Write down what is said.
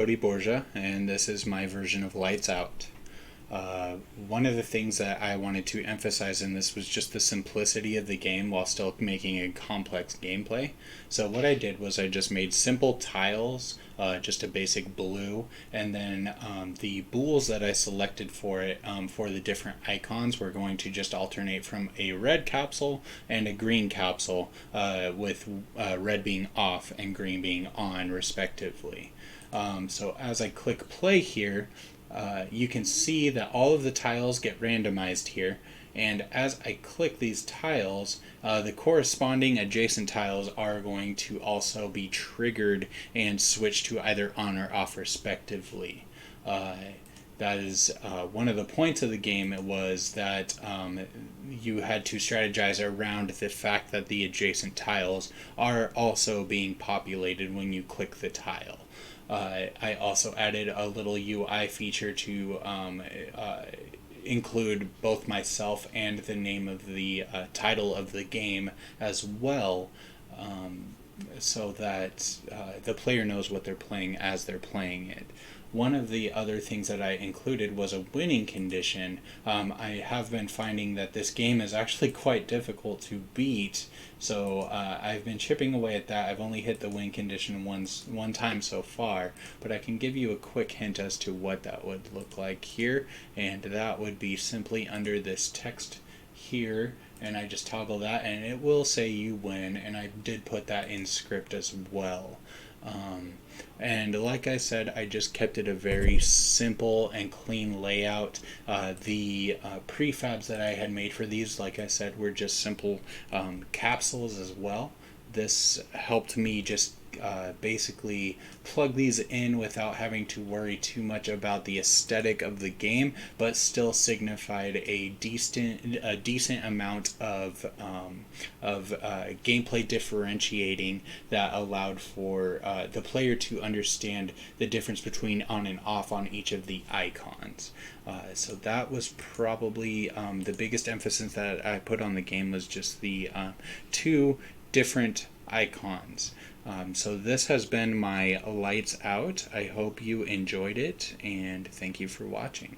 Cody Borgia, and this is my version of Lights Out. One of the things that I wanted to emphasize in this was just the simplicity of the game while still making a complex gameplay. So what I did was I just made simple tiles, just a basic blue, and then the bools that I selected for it, for the different icons, were going to just alternate from a red capsule and a green capsule, with red being off and green being on respectively. So as I click play here, you can see that all of the tiles get randomized here, and as I click these tiles, the corresponding adjacent tiles are going to also be triggered and switch to either on or off respectively. That is one of the points of the game. It was that you had to strategize around the fact that the adjacent tiles are also being populated when you click the tile. I also added a little UI feature to include both myself and the name of the title of the game as well, so that the player knows what they're playing as they're playing it. One of the other things that I included was a winning condition. I have been finding that this game is actually quite difficult to beat, so I've been chipping away at that. I've only hit the win condition one time so far, but I can give you a quick hint as to what that would look like here, and that would be simply under this text here, and I just toggle that and it will say you win, and I did put that in script as well. And like I said, I just kept it a very simple and clean layout. The prefabs that I had made for these, like I said, were just simple capsules as well. This helped me just basically plug these in without having to worry too much about the aesthetic of the game, but still signified a decent amount of gameplay differentiating that allowed for the player to understand the difference between on and off on each of the icons. So that was probably the biggest emphasis that I put on the game, was just the two different icons. So this has been my Lights Out. I hope you enjoyed it, and thank you for watching.